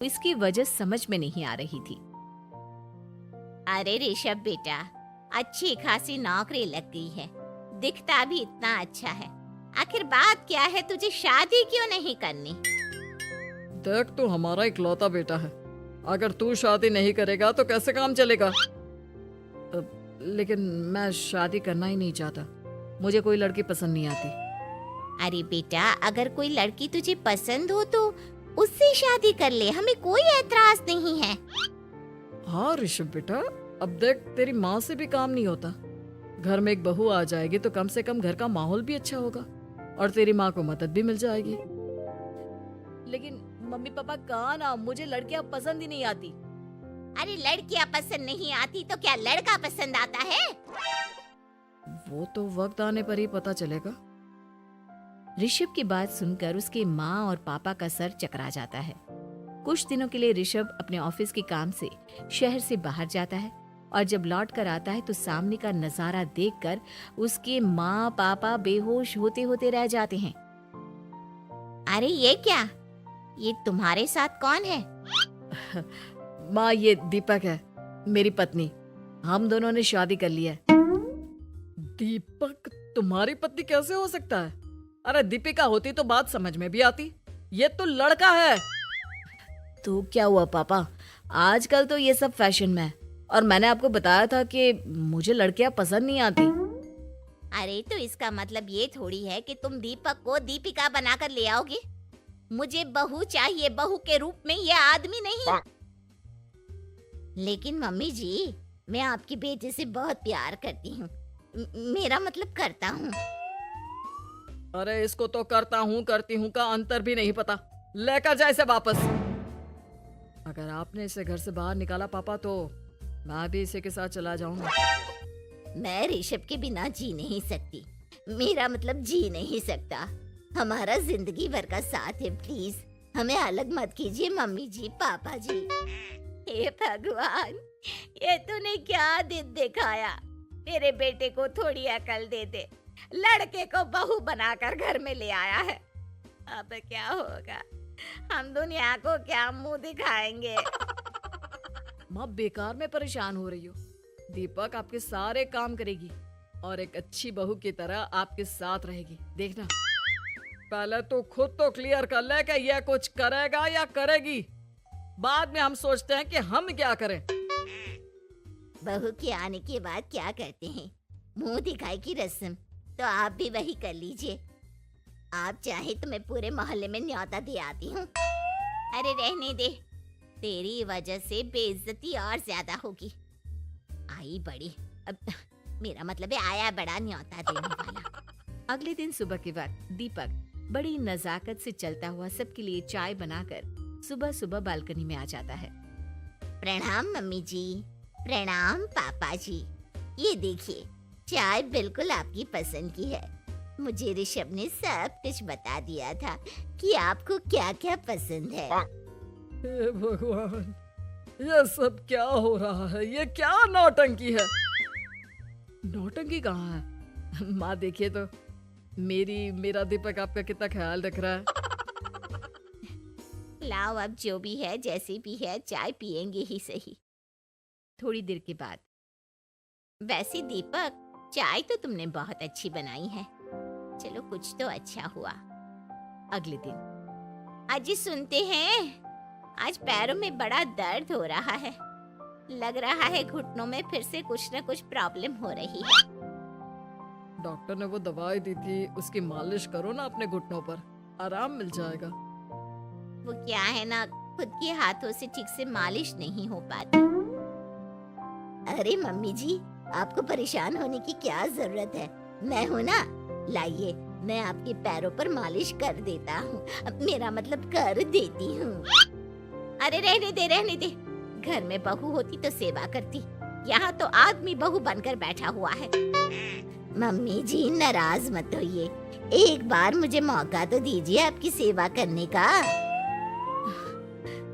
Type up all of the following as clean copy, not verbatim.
इसकी वजह समझ में नहीं आ रही थी। अरे ऋषभ बेटा, अच्छी खासी नौकरी लग गई है, दिखता भी इतना अच्छा है। आखिर बात क्या है, तुझे शादी क्यों नहीं करनी? देख, तू हमारा इकलौता बेटा है। अगर तू शादी नहीं करेगा तो कैसे काम चलेगा? लेकिन मैं शादी करना ही नहीं चाहता। मुझे कोई लड़की पसंद नहीं आती। अरे बेटा, अगर कोई लड़की तुझे पसंद हो तो उससे शादी कर ले, हमें कोई ऐतराज नहीं है। हाँ ऋषभ बेटा, अब देख, तेरी माँ से भी काम नहीं होता। घर में एक बहू आ जाएगी तो कम से कम घर का माहौल भी अच्छा होगा और तेरी माँ को मदद भी मिल जाएगी। लेकिन मम्मी पापा कहा ना, मुझे लड़कियां पसंद ही नहीं आती। अरे लड़कियां पसंद नहीं आती तो क्या लड़का पसंद आता है? वो तो वक्त आने पर ही पता चलेगा। ऋषभ की बात सुनकर उसके माँ और पापा का सर चकरा जाता है। कुछ दिनों के लिए ऋषभ अपने ऑफिस के काम से शहर से बाहर जाता है और जब लौट कर आता है तो सामने का नजारा देखकर उसके माँ पापा बेहोश होते होते रह जाते हैं। अरे ये क्या, ये तुम्हारे साथ कौन है? माँ, ये दीपक है, मेरी पत्नी। हम दोनों ने शादी कर ली है। दीपक तुम्हारी पत्नी कैसे हो सकता है? अरे दीपिका होती तो बात समझ में भी आती। ये तो लड़का है। तो क्या हुआ पापा, आजकल तो ये सब फैशन में है और मैंने आपको बताया था कि मुझे लड़कियां पसंद नहीं आती। अरे तो इसका मतलब ये थोड़ी है कि तुम दीपक को दीपिका बनाकर ले आओगे। मुझे बहू चाहिए, बहू के रूप में, ये आदमी नहीं। लेकिन मम्मी जी, मैं आपकी बेटे से बहुत प्यार करती हूँ। मेरा मतलब करता हूँ। अरे इसको तो करता हूँ करती हूँ का अंतर भी नहीं पता। लेकर जाए इसे वापस। अगर आपने इसे घर से बाहर निकाला पापा तो मैं भी इसी के साथ चला जाऊंगा। मैं ऋषभ के बिना जी नहीं सकती। मेरा मतलब जी नहीं सकता। हमारा जिंदगी भर का साथ है, प्लीज हमें अलग मत कीजिए मम्मी जी, पापा जी। हे भगवान, ये तूने क्या दिन दिखाया? मेरे बेटे को थोड़ी अकल दे दे। लड़के को बहू बनाकर घर में ले आया है। अब क्या होगा? हम दुनिया को क्या मुंह दिखाएंगे? माँ, बेकार में परेशान हो रही हो। दीपक आपके सारे काम करेगी और एक अच्छी बहू की तरह आपके साथ रहेगी, देखना। पहले तो खुद तो क्लियर कर ले कि यह कुछ करेगा या करेगी। बाद में हम सोचते हैं कि हम क्या करें। बहू के आने के बाद क्या करते हैं? मुंह दिखाई की रस्म। तो आप भी वही कर लीजिए। आप चाहे तो मैं पूरे मोहल्ले में न्योता दे आती हूँ। अरे रहने दे, तेरी वजह से बेइज्जती और ज्यादा होगी। आई बड़ी, अब मेरा मतलब है आया बड़ा न्योता देने वाला। अगले दिन सुबह के वक्त दीपक बड़ी नजाकत से चलता हुआ सबके लिए चाय बनाकर सुबह सुबह बालकनी में आ जाता है। प्रणाम मम्मी जी, प्रणाम पापा जी। ये देखिए, चाय बिल्कुल आपकी पसंद की है। मुझे ऋषभ ने सब कुछ बता दिया था कि आपको क्या क्या पसंद है। हे भगवान, ये सब क्या हो रहा है? ये क्या नौटंकी है? नौटंकी कहाँ है? माँ देखिए तो, मेरा दीपक आपका कितना ख्याल रख रहा है। लाओ, अब जो भी है जैसी भी है, चाय पियेंगे ही सही। थोड़ी देर के बाद, वैसे दीपक, चाय तो तुमने बहुत अच्छी बनाई है। चलो कुछ तो अच्छा हुआ। अगले दिन, अजी सुनते हैं, आज पैरों में बड़ा दर्द हो रहा है। लग रहा है घुटनों में फिर से कुछ न कुछ प्रॉब्लम हो रही है। डॉक्टर ने वो दवाई दी थी, उसकी मालिश करो ना अपने घुटनों पर, आराम मिल जाएगा। वो क्या है ना, खुद के हाथों से ठीक से मालिश नहीं हो पाती। अरे मम्मी जी, आपको परेशान होने की क्या जरूरत है? मैं हूँ ना, लाइए मैं आपके पैरों पर मालिश कर देता हूँ। मेरा मतलब कर देती हूँ। अरे रहने दे, रहने दे। घर में बहू होती तो सेवा करती, यहाँ तो आदमी बहू बनकर बैठा हुआ है। मम्मी जी नाराज मत होइए, एक बार मुझे मौका तो दीजिए आपकी सेवा करने का।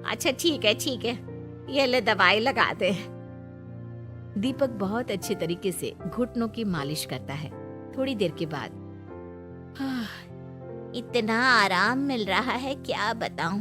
अच्छा ठीक है, ठीक है, ये ले दवाई लगा दे। दीपक बहुत अच्छे तरीके से घुटनों की मालिश करता है। थोड़ी देर के बाद, इतना आराम मिल रहा है क्या बताऊं।